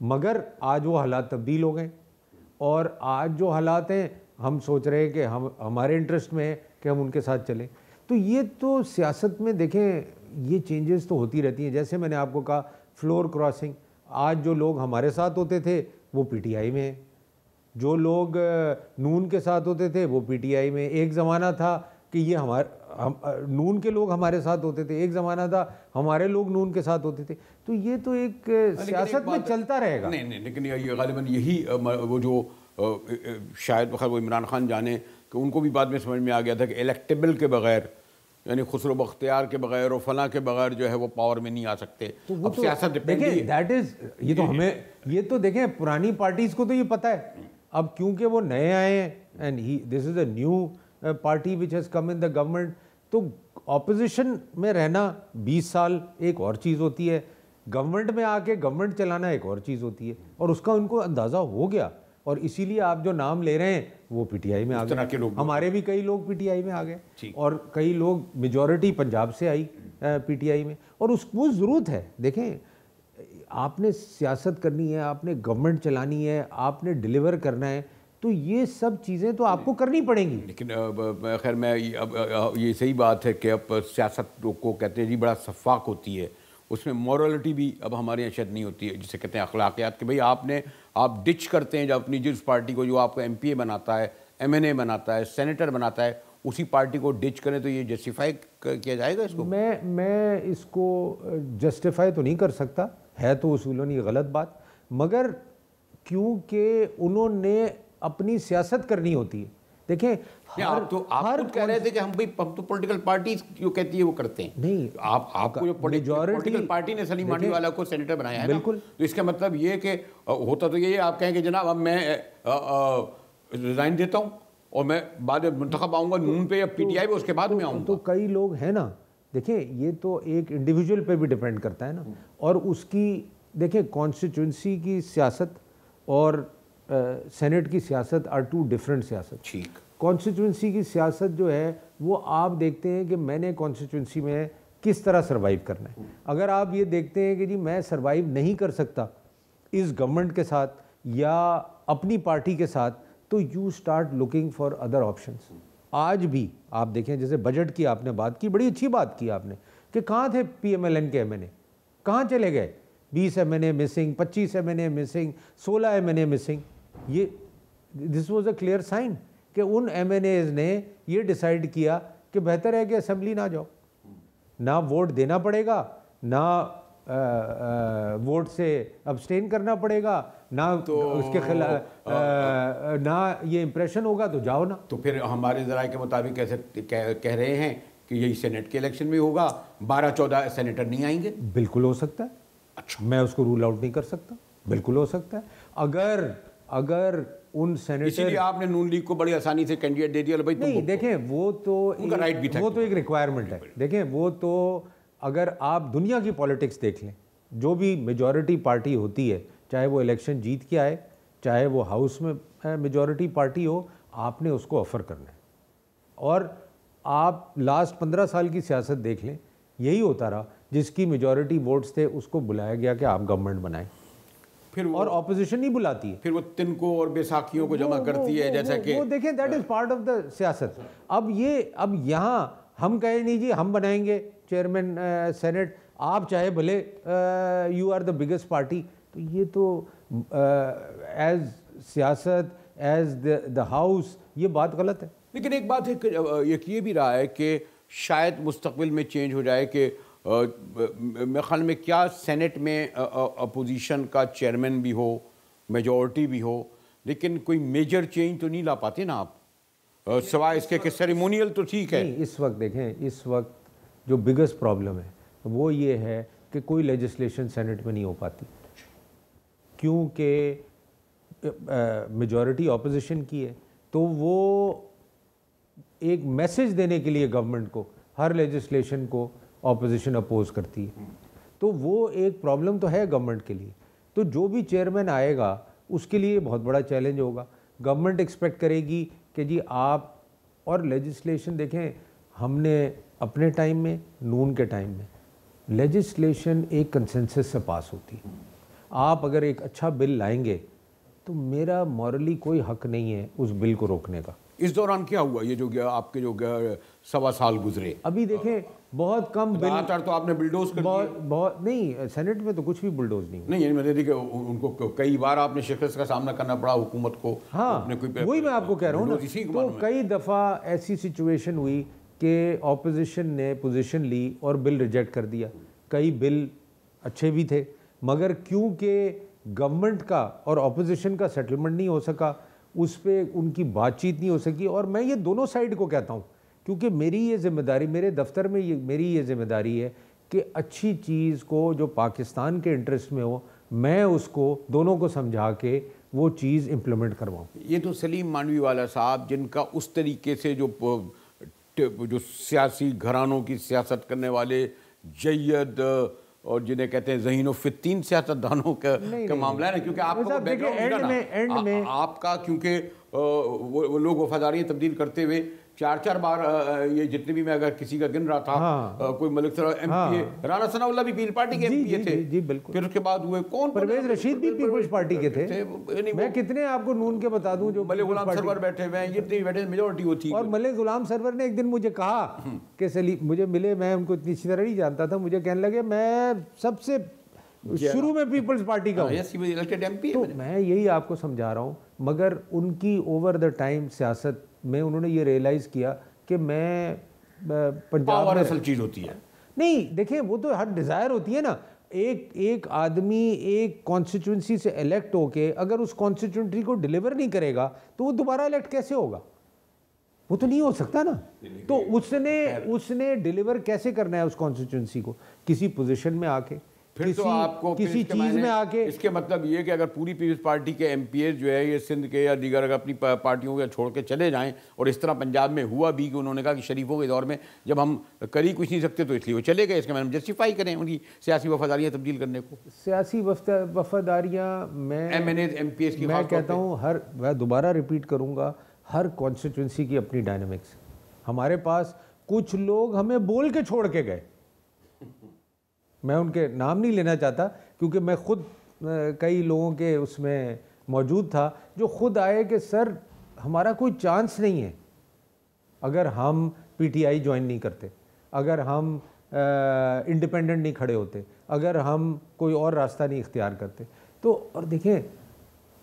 Speaker 2: मगर आज वो हालात तब्दील हो गए और आज जो हालात हैं हम सोच रहे हैं कि हमारे इंटरेस्ट में है कि हम उनके साथ चलें। तो ये तो सियासत में देखें ये चेंजेस तो होती रहती हैं। जैसे मैंने आपको कहा फ्लोर क्रॉसिंग, आज जो लोग हमारे साथ होते थे वो PTI में हैं, जो लोग नून के साथ होते थे वो PTI में। एक ज़माना था कि ये नून के लोग हमारे साथ होते थे, एक ज़माना था हमारे लोग नून के साथ होते थे। तो ये तो एक सियासत में चलता रहेगा।
Speaker 1: नहीं, लेकिन ये गालिबन यही वो जो शायद बखैर वो इमरान खान जाने कि उनको भी बाद में समझ में आ गया था कि इलेक्टेबल के बगैर, यानी खुसरो बख्तियार के बगैर और फला के बगैर जो है वो पावर में नहीं आ सकते।
Speaker 2: तो वो
Speaker 1: अब सियासत डिपेंड है।
Speaker 2: दैट इज ये तो हमें ये तो देखें पुरानी पार्टीज को तो ये पता है, अब क्योंकि वो नए आए हैं and this is a new party which has come in the government, तो ऑपोजिशन में रहना 20 साल एक और चीज़ होती है, गवर्नमेंट में आके गवर्नमेंट चलाना एक और चीज़ होती है, और उसका उनको अंदाज़ा हो गया और इसीलिए आप जो नाम ले रहे हैं वो PTI में आ गए। हमारे भी कई लोग PTI में आ गए और कई लोग मेजॉरिटी पंजाब से आई PTI में, और उसको ज़रूरत है। देखें आपने सियासत करनी है, आपने गवर्नमेंट चलानी है, आपने डिलीवर करना है, तो ये सब चीज़ें तो आपको करनी पड़ेंगी।
Speaker 1: लेकिन खैर मैं अब ये सही बात है कि अब सियासत को कहते हैं जी बड़ा शफ़ाक होती है, उसमें मॉरलिटी भी अब हमारे यहाँ शायद नहीं होती है, जिसे कहते हैं अखलाकियात, कि भाई आप डिच करते हैं जब अपनी जिस पार्टी को जो आपको MPA बनाता है, MNA बनाता है, सेनेटर बनाता है, उसी पार्टी को डिच करें, तो ये जस्टिफाई किया जाएगा इसको?
Speaker 2: मैं इसको जस्टिफाई तो नहीं कर सकता, है तो उसूलन ये गलत बात, मगर क्योंकि उन्होंने अपनी सियासत करनी होती है। देखें
Speaker 1: आप खुद कह रहे थे कि हम तो पॉलिटिकल पार्टी जो कहती है वो करते हैं।
Speaker 2: नहीं,
Speaker 1: आपको जो पॉलिटिकल पार्टी ने सलीम मांडीवाला को सेनेटर बनाया है, बिल्कुल, तो इसका मतलब ये कि होता तो ये आप कहेंगे जनाब अब मैं रिजाइन देता हूँ और मैं बाद में मुंतखब आऊँगा नून पे या पीटीआई पे, उसके बाद में आऊँगा।
Speaker 2: तो कई लोग हैं ना, देखिए ये तो एक इंडिविजुअल पे भी डिपेंड करता है ना, और उसकी देखिए कॉन्स्टिट्यूंसी की सियासत और सेनेट की सियासत आर टू डिफरेंट सियासत।
Speaker 1: ठीक,
Speaker 2: कॉन्स्टिट्यूंसी की सियासत जो है वो आप देखते हैं कि मैंने कॉन्स्टिट्यूंसी में किस तरह सर्वाइव करना है। अगर आप ये देखते हैं कि जी मैं सर्वाइव नहीं कर सकता इस गवर्नमेंट के साथ या अपनी पार्टी के साथ, तो you start looking for other options. आज भी आप देखें, जैसे बजट की आपने बात की, बड़ी अच्छी बात की आपने कि कहाँ थे पीएमएलएन के एमएनए, कहाँ चले गए? 20 MNA missing, 25 MNA missing, 16 MNA missing. ये this was a clear sign कि उन एमएनएज ने ये डिसाइड किया कि बेहतर है कि असेंबली ना जाओ, ना वोट देना पड़ेगा, ना वोट से अब्सटेन करना पड़ेगा, ना तो उसके खिलाफ ना ये इम्प्रेशन होगा, तो जाओ ना।
Speaker 1: तो फिर हमारे ज़राए के मुताबिक कैसे कह रहे हैं कि यही सेनेट के इलेक्शन में होगा, 12-14 सेनेटर नहीं आएंगे?
Speaker 2: बिल्कुल हो सकता है।
Speaker 1: अच्छा,
Speaker 2: मैं उसको रूल आउट नहीं कर सकता, बिल्कुल हो सकता है। अगर उन सेनेटर,
Speaker 1: इसीलिए आपने नून लीग को बड़ी आसानी से कैंडिडेट दे दिया भाई।
Speaker 2: नहीं देखें, वो तो
Speaker 1: उनका राइट भी था,
Speaker 2: वो तो एक रिक्वायरमेंट है। देखें वो तो, अगर आप दुनिया की पॉलिटिक्स देख लें, जो भी मेजॉरिटी पार्टी होती है, चाहे वो इलेक्शन जीत के आए, चाहे वो हाउस में मेजॉरिटी पार्टी हो, आपने उसको ऑफर करना है। और आप लास्ट 15 साल की सियासत देख लें, यही होता रहा। जिसकी मेजॉरिटी वोट्स थे उसको बुलाया गया कि आप गवर्नमेंट बनाएं,
Speaker 1: फिर
Speaker 2: और ऑपोजिशन नहीं बुलाती है।
Speaker 1: फिर वो तिनको और बैसाखियों को जमा करती है, जैसा कि
Speaker 2: वो देखें, that is part of the सियासत। अब यहाँ हम कहें नहीं जी हम बनाएंगे चेयरमैन सेनेट, आप चाहे भले you are the biggest party, तो ये तो एज सियासत, एज द हाउस, ये बात गलत है।
Speaker 1: लेकिन एक बात है, एक ये भी रहा है कि शायद मुस्तकबिल में चेंज हो जाए कि मेरे ख्याल में क्या सेनेट में अपोजिशन का चेयरमैन भी हो, मेजॉरिटी भी हो, लेकिन कोई मेजर चेंज तो नहीं ला पाते ना आप, सवाए इसके कि सेरेमोनियल तो ठीक है।
Speaker 2: इस वक्त देखें, इस वक्त जो बिगेस्ट प्रॉब्लम है वो ये है कि कोई लेजिस्लेशन सेनेट में नहीं हो पाती, क्योंकि मेजॉरिटी ऑपोजिशन की है। तो वो एक मैसेज देने के लिए गवर्नमेंट को हर लेजिस्लेशन को ऑपोजिशन अपोज करती है, तो वो एक प्रॉब्लम तो है गवर्नमेंट के लिए। तो जो भी चेयरमैन आएगा उसके लिए बहुत बड़ा चैलेंज होगा। गवर्नमेंट एक्सपेक्ट करेगी कि जी आप, और लेजिस्लेशन देखें, हमने अपने टाइम में, नून के टाइम में, लेजिस्लेशन एक कंसेंसस से पास होती है। आप अगर एक अच्छा बिल लाएंगे तो मेरा मॉरली कोई हक नहीं है उस बिल को रोकने का।
Speaker 1: इस दौरान क्या हुआ, ये जो आपके जो 1.25 साल गुजरे?
Speaker 2: अभी देखें बहुत कम बिल,
Speaker 1: तो आपने बुलडोज कर
Speaker 2: बहुत नहीं, सेनेट में तो कुछ भी बुलडोज नहीं।
Speaker 1: नहीं, मैंने देखा उनको कई बार आपने शिकस्त का सामना करना पड़ा हुकूमत को।
Speaker 2: हाँ, वही मैं आपको कह रहा हूँ ना। तो कई दफ़ा ऐसी सिचुएशन हुई कि ऑपोजिशन ने पोजीशन ली और बिल रिजेक्ट कर दिया। कई बिल अच्छे भी थे, मगर क्योंकि गवर्नमेंट का और ऑपोजिशन का सेटलमेंट नहीं हो सका, उस पर उनकी बातचीत नहीं हो सकी। और मैं ये दोनों साइड को कहता हूँ, क्योंकि मेरी ये जिम्मेदारी, मेरे दफ्तर में मेरी ये जिम्मेदारी है कि अच्छी चीज़ को जो पाकिस्तान के इंटरेस्ट में हो, मैं उसको दोनों को समझा के वो चीज़ इम्प्लीमेंट करवाऊँ।
Speaker 1: ये तो सलीम मानवी वाला साहब, जिनका उस तरीके से जो सियासी घरानों की सियासत करने वाले जय्यद और जिन्हें कहते हैं ज़हीन फित्तीन सियासतदानों का मामला है ना, क्योंकि आपका बैकग्राउंड में आपका, क्योंकि वो लोग वफादारियाँ तब्दील करते हुए 4-4 बार, ये जितने भी मैं अगर किसी का गिन रहा था,
Speaker 2: हाँ,
Speaker 1: कोई मलिक सराय एमपी, राना सनाउल्लाह भी पीपल पार्टी के एमपी थे।
Speaker 2: जी बिल्कुल।
Speaker 1: फिर उसके बाद हुए कौन,
Speaker 2: परवेज रशीद भी पीपल्स पार्टी के थे। मैं कितने आपको नून के बता दूं जो
Speaker 1: मलिक गुलाम सरवर बैठे हुए हैं, जितने भी बैठे मेजॉरिटी होती।
Speaker 2: और मलिक गुलाम सरवर ने एक दिन मुझे कहा कि सलीम, मुझे मिले, मैं उनको इतनी अच्छी तरह नहीं जानता था, मुझे कहने लगे मैं सबसे शुरू में पीपल्स पार्टी का हूँ। तो मैं यही आपको समझा रहा हूँ, मगर उनकी ओवर द टाइम सियासत में उन्होंने ये रियलाइज़ किया कि मैं पंजाब में,
Speaker 1: असल चीज़ होती है
Speaker 2: नहीं। देखिए वो तो हर डिज़ायर होती है ना। एक आदमी एक कॉन्स्टिट्यूंसी से इलेक्ट होके अगर उस कॉन्स्टिट्यूंसी को डिलीवर नहीं करेगा तो वो दोबारा इलेक्ट कैसे होगा? वो तो नहीं हो सकता ना। तो उसने डिलीवर कैसे करना है उस कॉन्स्टिट्यूंसी को? किसी पोजीशन में आके,
Speaker 1: फिर तो आपको
Speaker 2: किसी चीज़ में आके,
Speaker 1: इसके मतलब ये कि अगर पूरी पीपल्स पार्टी के एमपीए जो है ये सिंध के या दीगर अगर अपनी पार्टियों के छोड़ के चले जाएं, और इस तरह पंजाब में हुआ भी कि उन्होंने कहा कि शरीफों के दौर में जब हम कर ही कुछ नहीं सकते तो इसलिए वो चले गए, इसके मैंने जस्टिफाई करें उनकी सियासी वफादारियाँ तब्दील करने को।
Speaker 2: सियासी वफादारियाँ
Speaker 1: MNA MPs की
Speaker 2: मैं कहता हूँ मैं दोबारा रिपीट करूँगा, हर कॉन्स्टिट्यूंसी की अपनी डायनेमिक्स। हमारे पास कुछ लोग हमें बोल के छोड़ के गए, मैं उनके नाम नहीं लेना चाहता क्योंकि मैं खुद कई लोगों के उसमें मौजूद था जो खुद आए कि सर हमारा कोई चांस नहीं है अगर हम पीटीआई ज्वाइन नहीं करते, अगर हम इंडिपेंडेंट नहीं खड़े होते, अगर हम कोई और रास्ता नहीं इख्तियार करते। तो और देखें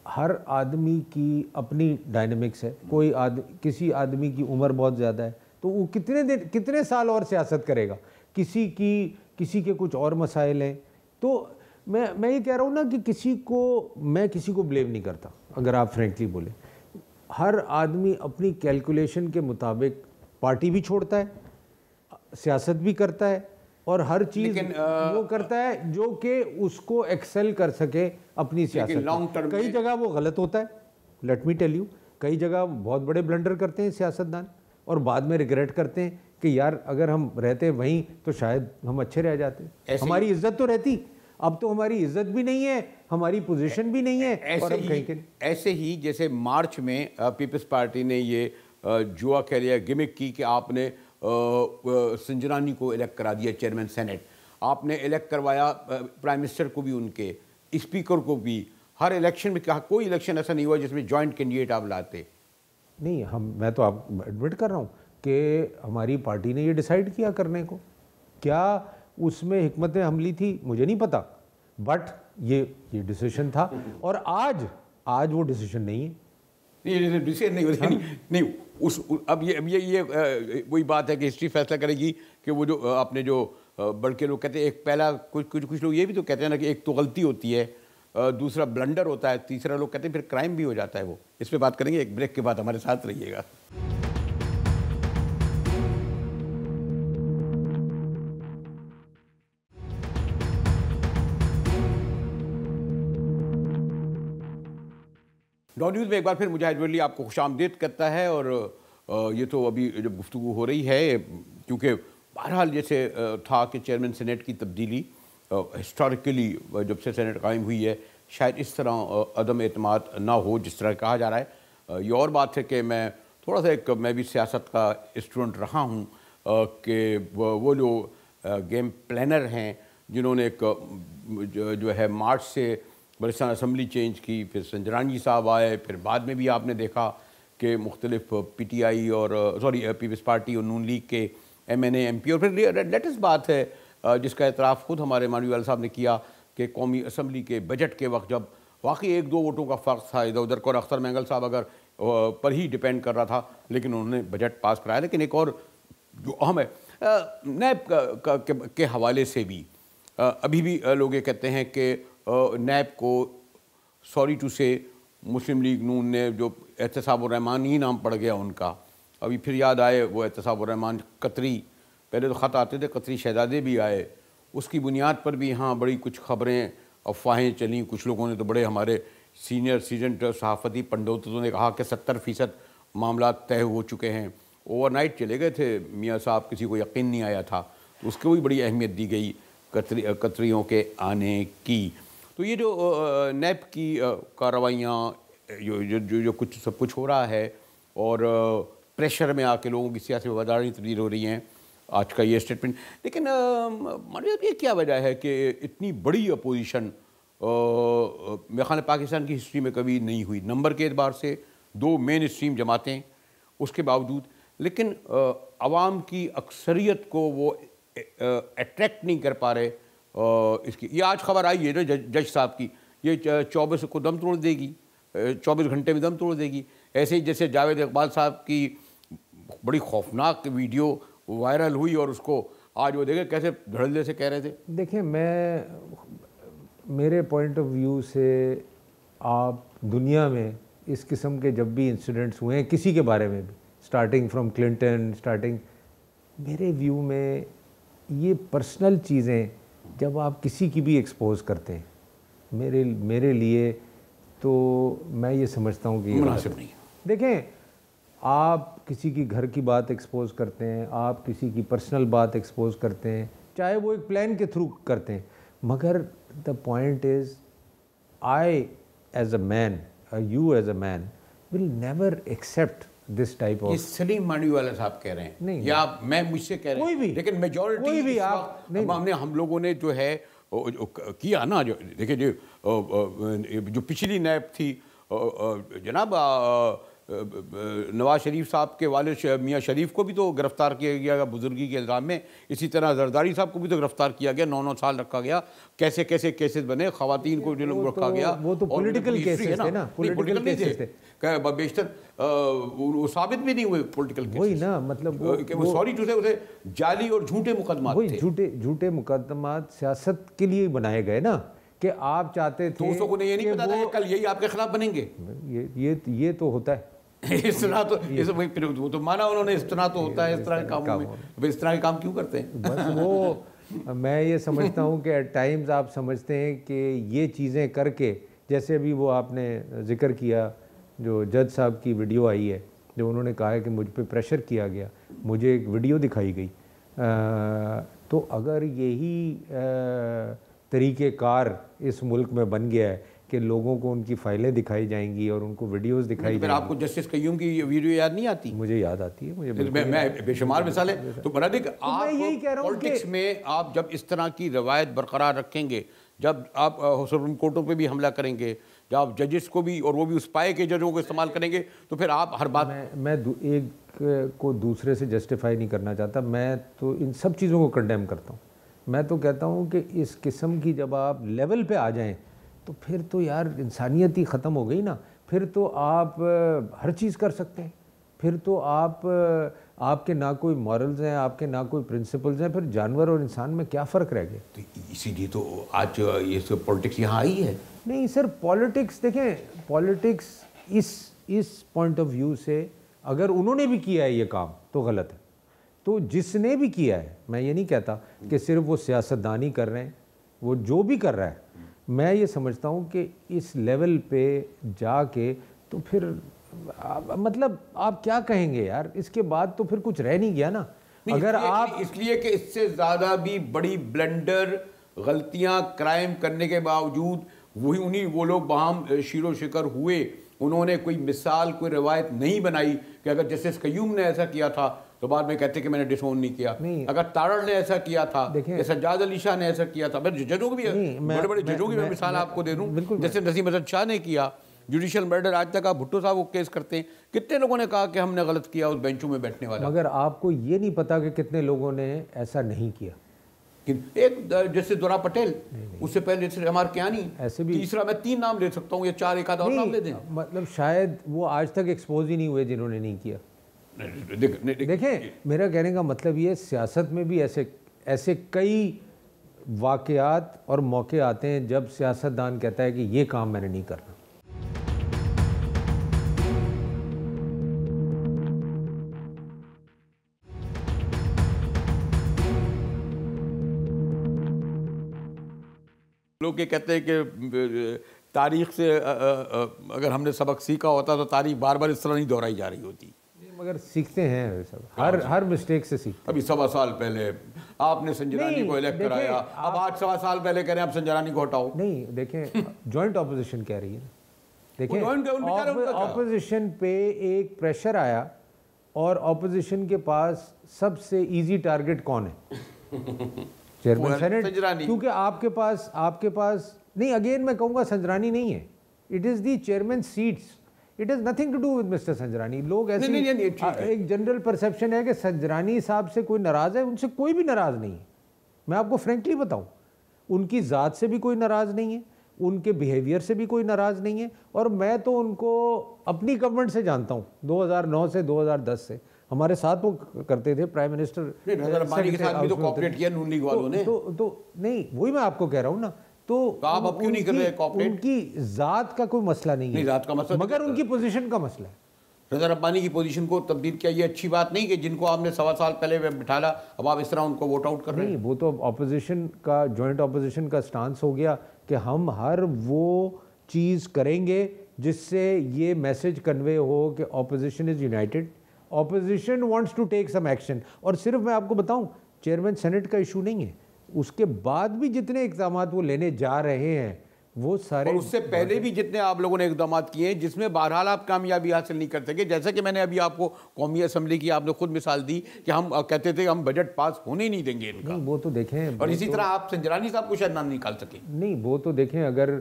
Speaker 2: हर आदमी की अपनी डायनेमिक्स है, किसी आदमी की उम्र बहुत ज़्यादा है तो वो कितने साल और सियासत करेगा, किसी के कुछ और मसाइल हैं। तो मैं ये कह रहा हूँ ना कि मैं किसी को ब्लेम नहीं करता, अगर आप फ्रेंकली बोले हर आदमी अपनी कैलकुलेशन के मुताबिक पार्टी भी छोड़ता है, सियासत भी करता है और हर चीज़ वो करता है जो कि उसको एक्सेल कर सके अपनी सियासत में। कई जगह वो गलत होता है, लेट मी टेल यू, कई जगह बहुत बड़े ब्लंडर करते हैं सियासतदान और बाद में रिग्रेट करते हैं कि यार अगर हम रहते वहीं तो शायद हम अच्छे रह जाते, हमारी इज्जत तो रहती। अब तो हमारी इज्जत भी नहीं है, हमारी पोजीशन भी नहीं है।
Speaker 1: ऐसे ही जैसे मार्च में पीपल्स पार्टी ने ये जुआ कह लिया, गिमिक की कि आपने संजरानी को इलेक्ट करा दिया चेयरमैन सेनेट, आपने इलेक्ट करवाया प्राइम मिनिस्टर को भी, उनके स्पीकर को भी। हर इलेक्शन में कहा कोई इलेक्शन ऐसा नहीं हुआ जिसमें जॉइंट कैंडिडेट आप लाते
Speaker 2: नहीं। मैं तो आप एडमिट कर रहा हूँ कि हमारी पार्टी ने ये डिसाइड किया करने को, क्या उसमें हिकमत अमली थी मुझे नहीं पता, बट ये डिसीजन था और आज वो डिसीजन नहीं है।
Speaker 1: ये डिसीजन नहीं होता नहीं अब ये वही बात है कि हिस्ट्री फैसला करेगी कि वो जो आपने जो बल्कि लोग कहते हैं एक पहला कुछ लोग ये भी तो कहते हैं ना कि एक तो गलती होती है, दूसरा ब्लंडर होता है, तीसरा लोग कहते हैं फिर क्राइम भी हो जाता है। वो इस पे बात करेंगे एक ब्रेक के बाद, हमारे साथ रहिएगा। डॉन न्यूज़ में एक बार फिर मुजाहिद वली आपको खुशामदीद करता है। और ये तो अभी जब गुफ्तगू हो रही है, क्योंकि बहरहाल जैसे था कि चेयरमैन सेनेट की तब्दीली हिस्टोरिकली जब से सेनेट कायम हुई है शायद इस तरह अदम एतमाद ना हो जिस तरह कहा जा रहा है। ये और बात है कि मैं थोड़ा सा मैं भी सियासत का स्टूडेंट रहा हूँ कि वो जो गेम प्लानर हैं जिन्होंने एक जो है मार्च से बलूचिस्तान असम्बली चेंज की, फिर संजरानी साहब आए, फिर बाद में भी आपने देखा कि मुख्तलिफ पीटीआई और पीपल्स पार्टी और नून लीग के MNA MP, और फिर लेटेस्ट बात है जिसका एतराफ़ खुद हमारे मानवी वाला साहब ने किया कि कौमी असम्बली के बजट के वक्त जब वाकई 1-2 वोटों का फ़र्क था इधर उधर को, और अख्तर मैंगल साहब अगर पर ही डिपेंड कर रहा था, लेकिन उन्होंने बजट पास कराया। लेकिन एक और जो अहम है नैब के हवाले से भी अभी भी लोग ये कहते हैं कि नैब को सॉरी टू से मुस्लिम लीग नून ने जो एहतसाब-उर-रहमान ही नाम पड़ गया उनका, अभी फिर याद आए वो एहतसाब-उर-रहमान कतरी, पहले तो ख़त आते थे कतरी शहजादे भी आए, उसकी बुनियाद पर भी यहाँ बड़ी कुछ खबरें अफवाहें चली। कुछ लोगों ने तो बड़े हमारे सीनियर सीजन सहाफ़ती पंडितों ने कहा कि 70% मामला तय हो चुके हैं, ओवरनाइट चले गए थे मियाँ साहब, किसी को यकीन नहीं आया था, तो उसको भी बड़ी अहमियत दी गई कतरियों के आने की। तो ये जो नैब की कार्रवाइयाँ जो कुछ सब कुछ हो रहा है और प्रेशर में आके लोगों की सियासी वफादारी तब्दील हो रही हैं, आज का ये स्टेटमेंट। लेकिन मतलब ये क्या वजह है कि इतनी बड़ी अपोजिशन मेरे ख्याल पाकिस्तान की हिस्ट्री में कभी नहीं हुई, नंबर के एतबार से 2 मेन स्ट्रीम जमातें उसके बावजूद, लेकिन आवाम की अक्सरियत को वो अट्रैक्ट नहीं कर पा रहे। इसकी ये आज खबर आई है ना जज साहब की, ये 24 को दम तोड़ देगी, 24 घंटे में दम तोड़ देगी। ऐसे ही जैसे जावेद इकबाल साहब की बड़ी खौफनाक वीडियो वायरल हुई और उसको आज वो देखे कैसे धड़ल्ले से कह रहे थे।
Speaker 2: देखिए, मेरे पॉइंट ऑफ व्यू से आप दुनिया में इस किस्म के जब भी इंसिडेंट्स हुए हैं किसी के बारे में भी, स्टार्टिंग फ्रॉम क्लिंटन, मेरे व्यू में ये पर्सनल चीज़ें जब आप किसी की भी एक्सपोज करते हैं, मेरे लिए तो मैं ये समझता हूँ कि
Speaker 1: मुनासिब नहीं है।
Speaker 2: देखें, आप किसी की घर की बात एक्सपोज करते हैं, आप किसी की पर्सनल बात एक्सपोज करते हैं, चाहे वो एक प्लान के थ्रू करते हैं, मगर the point is I as a man, you as a man will never accept this type of.
Speaker 1: Salim Mandviwalla sahab कह रहे हैं
Speaker 2: नहीं,
Speaker 1: या मैं मुझसे कह रहे हैं,
Speaker 2: कोई भी,
Speaker 1: लेकिन मेजॉरिटी
Speaker 2: कोई भी आप नहीं,
Speaker 1: हमने हम लोगों ने जो है किया ना, जो देखिए जो पिछली नैब थी जनाब नवाज शरीफ साहब के वालिद मियाँ शरीफ को भी तो गिरफ्तार किया गया बुजुर्गी के इल्ज़ाम में, इसी तरह जरदारी साहब को भी तो गिरफ्तार किया गया, 9-9 साल रखा गया, कैसे कैसे केसेस बने, खवातीन को जो लोग रखा गया,
Speaker 2: वो तो पॉलिटिकल केसेस थे ना,
Speaker 1: पॉलिटिकल केसेस थे, बेशतर वो साबित भी नहीं हुए पॉलिटिकल केसेस,
Speaker 2: वही ना, मतलब
Speaker 1: वो सॉरी टू से उसे जाली और झूठे मुकदमा थे,
Speaker 2: झूठे मुकदमा सियासत के लिए बनाए गए ना, कि आप चाहते थे।
Speaker 1: दोस्तों को ये नहीं पता था कल यही आपके खिलाफ बनेंगे,
Speaker 2: ये तो होता है।
Speaker 1: इस तरह तो फिर वो तो माना उन्होंने, इस तरह तो होता है, इस तरह के कामों में इस तरह के काम क्यों करते हैं?
Speaker 2: बस वो मैं ये समझता हूँ कि एट टाइम्स आप समझते हैं कि ये चीज़ें करके, जैसे अभी वो आपने जिक्र किया जो जज साहब की वीडियो आई है, जो उन्होंने कहा है कि मुझ पे प्रेशर किया गया, मुझे एक वीडियो दिखाई गई, तो अगर यही तरीक़ेकार इस मुल्क में बन गया है कि लोगों को उनकी फाइलें दिखाई जाएंगी और उनको वीडियोस दिखाई जाएंगी।
Speaker 1: आपको जस्टिस कय्यूम की वीडियो याद नहीं आती?
Speaker 2: मुझे याद आती है, मुझे
Speaker 1: मैं बेशुमार मिसालें तो बना दें। आप
Speaker 2: यही कह रहा हूं
Speaker 1: पॉलिटिक्स में आप जब इस तरह की रवायत बरकरार रखेंगे, जब आप सुप्रीम कोर्टों पे भी हमला करेंगे, जब आप जजेस को भी और वो भी उस पाए के जजों को इस्तेमाल करेंगे, तो फिर आप हर बात
Speaker 2: मैं एक को दूसरे से जस्टिफाई नहीं करना चाहता, मैं तो इन सब चीज़ों को कंडेम करता हूँ। मैं तो कहता हूँ कि इस किस्म की जब आप लेवल पे आ जाएं तो फिर तो यार इंसानियत ही ख़त्म हो गई ना, फिर तो आप हर चीज़ कर सकते हैं, फिर तो आपके ना कोई मॉरल्स हैं, आपके ना कोई प्रिंसिपल्स हैं, फिर जानवर और इंसान में क्या फ़र्क रह गया?
Speaker 1: तो इसीलिए तो आज ये सब पॉलिटिक्स यहाँ आई है।
Speaker 2: नहीं सर, पॉलिटिक्स देखें, पॉलिटिक्स इस पॉइंट ऑफ व्यू से अगर उन्होंने भी किया है ये काम तो गलत है, तो जिसने भी किया है, मैं ये नहीं कहता कि सिर्फ वो सियासतदानी कर रहे हैं, वो जो भी कर रहा है, मैं ये समझता हूँ कि इस लेवल पे जाके तो फिर मतलब आप क्या कहेंगे यार, इसके बाद तो फिर कुछ रह नहीं गया ना। अगर आप
Speaker 1: इसलिए कि इससे ज़्यादा भी बड़ी ब्लंडर, गलतियाँ, क्राइम करने के बावजूद वही वो लोग वहाँ शीरो शिकर हुए, उन्होंने कोई मिसाल, कोई रवायत नहीं बनाई कि अगर जस्टिस कय्यूम ने ऐसा किया था तो बाद में कहते कि मैंने डिसोन नहीं किया, अगर तारड़ ने ऐसा किया था, सज्जाद अली शाह ने ऐसा किया था, मैं जजों को भी बड़े बड़े जजों की मैं मिसाल आपको दे दूं, जैसे नसीम अहमद शाह ने किया जुडिशियल मर्डर, आज तक आप भुट्टो साहब वो केस करते हैं, कितने लोगों ने कहा कि हमने गलत किया उस बेंचों में बैठने वाला,
Speaker 2: मगर आपको ये नहीं पता कि कितने लोगों ने ऐसा नहीं किया।
Speaker 1: एक जैसे दोरा पटेल, उससे पहले जैसे अमर कियानी,
Speaker 2: ऐसे भी
Speaker 1: तीसरा मैं 3 नाम ले सकता हूँ या 4 एक आधा और नाम ले दें,
Speaker 2: मतलब शायद वो आज तक एक्सपोज ही नहीं हुए जिन्होंने नहीं किया। देखें, मेरा कहने का मतलब ये, सियासत में भी ऐसे कई वाक़यात और मौके आते हैं जब सियासतदान कहता है कि ये काम मैंने नहीं करना।
Speaker 1: लोग ये कहते हैं कि तारीख से अगर हमने सबक सीखा होता तो तारीख बार बार इस तरह नहीं दोहराई जा रही होती,
Speaker 2: मगर सीखते हैं सब, हर मिस्टेक से सीखते।
Speaker 1: अभी 1.25 साल पहले आपने संजरानी को इलेक्ट कराया, अब आज 1.25 साल पहले कह रहे हैं आप संजरानी को हटाओ।
Speaker 2: नहीं, देखें जॉइंट ऑपोजिशन कह रही है, देखें ऑपोजिशन पे एक प्रेशर आया और ऑपोजिशन के पास सबसे इजी टारगेट कौन है? चेयरमैन सेनेट, क्योंकि आपके पास नहीं, अगेन मैं कहूँगा संजरानी नहीं है, it is the chairman seats, it is nothing to do with mister Sanjrani. लोग ऐसे एक जनरल परसेप्शन है कि संजरानी साहब से कोई नाराज़ है, उनसे कोई भी नाराज़ नहीं है। मैं आपको फ्रेंकली बताऊं, उनकी ज़ात से भी कोई नाराज़ नहीं है, उनके बिहेवियर से भी कोई नाराज़ नहीं है, और मैं तो उनको अपनी गवर्नमेंट से जानता हूँ, 2009 से 2010 से हमारे साथ वो करते थे, प्राइम मिनिस्टर
Speaker 1: के साथ भी तो कोऑपरेट किया नून लीग वालों ने।
Speaker 2: तो नहीं, वही मैं आपको कह रहा हूँ ना, तो
Speaker 1: आप अब क्यों नहीं कर रहे कोऑपरेट?
Speaker 2: उनकी जात का कोई मसला नहीं है,
Speaker 1: जात का मसला,
Speaker 2: मगर उनकी पोजीशन का मसला है।
Speaker 1: रज़ा रब्बानी की पोजीशन को तब्दील किया, ये अच्छी बात नहीं कि जिनको आपने 1.25 साल पहले बिठाला अब आप इस तरह उनको वोट आउट कर रहे हैं?
Speaker 2: नहीं, वो तो ऑपोजिशन का, जॉइंट ऑपोजिशन का स्टांस हो गया कि हम हर वो चीज़ करेंगे जिससे ये मैसेज कन्वे हो कि opposition is united, opposition wants to take some action. और सिर्फ मैं आपको बताऊं, चेयरमैन सेनेट का इशू नहीं है, उसके बाद भी जितने इक़दाम वो लेने जा रहे हैं वो सारे,
Speaker 1: और उससे पहले भी जितने आप लोगों ने इक़दाम किए हैं जिसमें बहरहाल आप कामयाबी हासिल नहीं कर सके, जैसा कि मैंने अभी आपको कौमी असम्बली की आपने खुद मिसाल दी कि हम कहते थे हम बजट पास होने नहीं देंगे इनका।
Speaker 2: नहीं, वो तो देखें,
Speaker 1: और इसी तरह आप संजरानी साहब को शायद नाम निकाल सके।
Speaker 2: नहीं, वो तो देखें, अगर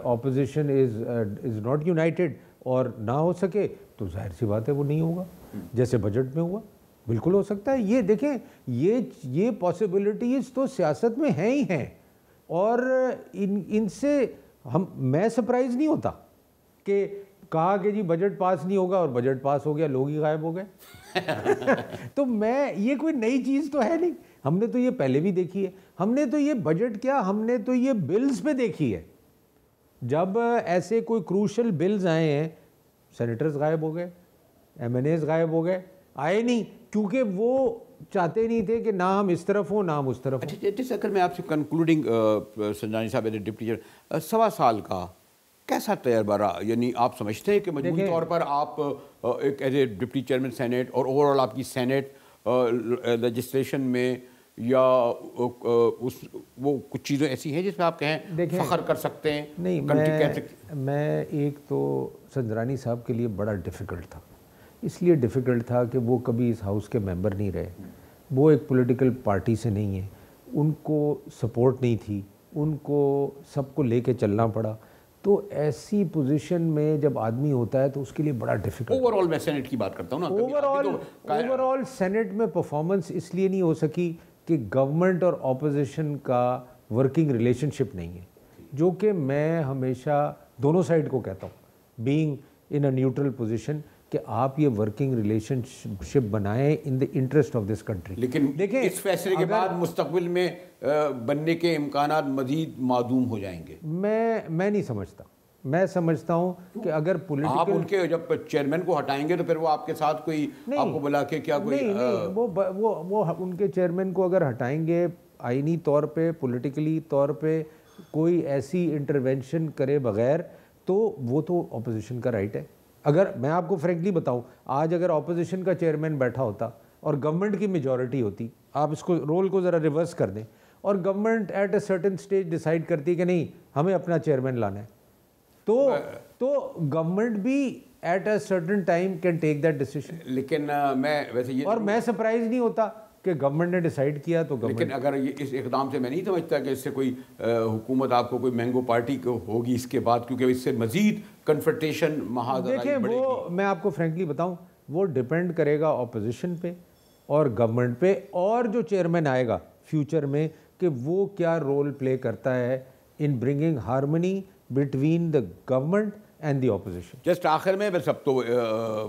Speaker 2: ऑपोजिशन इज़ नॉट यूनाइटेड और ना हो सके तो जाहिर सी बात है वो नहीं होगा, जैसे बजट में हुआ। बिल्कुल हो सकता है, ये देखें, ये पॉसिबिलिटीज़ तो सियासत में हैं ही हैं। और इनसे मैं सरप्राइज़ नहीं होता कि कहा कि जी बजट पास नहीं होगा और बजट पास हो गया, लोग ही गायब हो गए। तो ये कोई नई चीज़ तो है नहीं, हमने तो ये पहले भी देखी है। हमने तो ये बजट क्या, हमने तो ये बिल्स पे देखी है। जब ऐसे कोई क्रूशल बिल्स आए हैं, सेनेटर्स गायब हो गए, MNAs गायब हो गए, आए नहीं, क्योंकि वो चाहते नहीं थे कि ना हम इस तरफ हो ना हम उस तरफ हो।
Speaker 1: अच्छा, जैसे अगर मैं आपसे कंक्लूडिंग संजरानी साहब एज डिप्टी चेयर, 1.25 साल का कैसा तजर्बा रहा? यानी आप समझते हैं कि मजमूई तौर पर आप एक as a deputy chairman senate और ओवरऑल आपकी सेनेट लेजिस्लेशन में या वो कुछ चीज़ें ऐसी हैं जिसमें आप कहें फ़ख्र कर सकते हैं?
Speaker 2: नहीं, मैं एक तो संजरानी साहब के लिए बड़ा डिफ़िकल्ट था, इसलिए डिफ़िकल्ट था कि वो कभी इस हाउस के मेंबर नहीं रहे, वो एक पॉलिटिकल पार्टी से नहीं है, उनको सपोर्ट नहीं थी, उनको सबको लेके चलना पड़ा। तो ऐसी पोजीशन में जब आदमी होता है तो उसके लिए बड़ा डिफिकल्ट।
Speaker 1: ओवरऑल मैं सेनेट की बात करता हूँ ना,
Speaker 2: ओवरऑल सेनेट में परफॉर्मेंस इसलिए नहीं हो सकी कि गवर्नमेंट और ऑपोजिशन का वर्किंग रिलेशनशिप नहीं है, जो कि मैं हमेशा दोनों साइड को कहता हूँ, being in a neutral position, कि आप ये वर्किंग रिलेशनशिप बनाएं in the interest of this country.
Speaker 1: लेकिन देखें, इस फैसले के बाद मुस्तकबिल में बनने के इम्कानात मजीद मादूम हो जाएंगे।
Speaker 2: मैं नहीं समझता। मैं समझता हूँ कि अगर पॉलिटिकल,
Speaker 1: आप उनके जब चेयरमैन को हटाएंगे तो फिर वो आपके साथ कोई आपको बुला के क्या कोई
Speaker 2: नहीं, वो उनके चेयरमैन को अगर हटाएंगे, आईनी तौर पे, पॉलिटिकली तौर पे कोई ऐसी इंटरवेंशन करे बगैर, तो वो तो ऑपोजिशन का राइट है। अगर मैं आपको फ्रेंकली बताऊं, आज अगर ऑपोजिशन का चेयरमैन बैठा होता और गवर्नमेंट की मेजॉरिटी होती, आप इसको रोल को ज़रा रिवर्स कर दें, और government at a certain stage decide करती कि नहीं हमें अपना चेयरमैन लाना है, तो गवर्नमेंट भी at a certain time can take that decision.
Speaker 1: लेकिन मैं वैसे ये,
Speaker 2: और मैं सरप्राइज नहीं होता कि गवर्नमेंट ने डिसाइड किया तो गवर्नमेंट।
Speaker 1: लेकिन अगर ये इस इकदाम से मैं नहीं समझता कि इससे कोई हुकूमत आपको कोई मैंगो पार्टी को होगी इसके बाद, क्योंकि इससे मजीद कन्फ्रंटेशन
Speaker 2: देखिए, वो मैं आपको फ्रेंकली बताऊं, वो डिपेंड करेगा ऑपोजिशन पे और गवर्नमेंट पे, और जो चेयरमैन आएगा फ्यूचर में कि वो क्या रोल प्ले करता है in bringing harmony between the government and the opposition.
Speaker 1: Just आखिर में बस, अब तो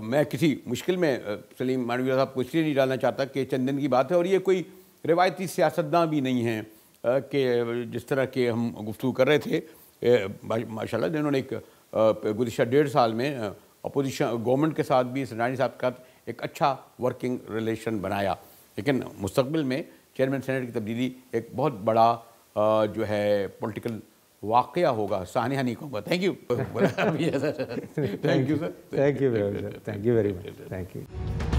Speaker 1: मैं किसी मुश्किल में सलीम मानवी साहब को इसलिए नहीं डालना चाहता कि चंद दिन की बात है और ये कोई रिवायती सियासतदान भी नहीं है कि जिस तरह के हम गुफ्तगू कर रहे थे। माशाल्लाह जिन्होंने एक गुज़िश्ता 1.5 साल में अपोजिशन गवर्नमेंट के साथ भी संजरानी साहब का एक अच्छा वर्किंग रिलेशन बनाया, लेकिन मुस्तकबिल में चेयरमैन सेनेट की तब्दीली एक बहुत बड़ा जो है पॉलिटिकल वाक़या होगा। सानिया नहीं कहूँगा। Thank you.
Speaker 2: Thank you sir, thank you very much, thank you.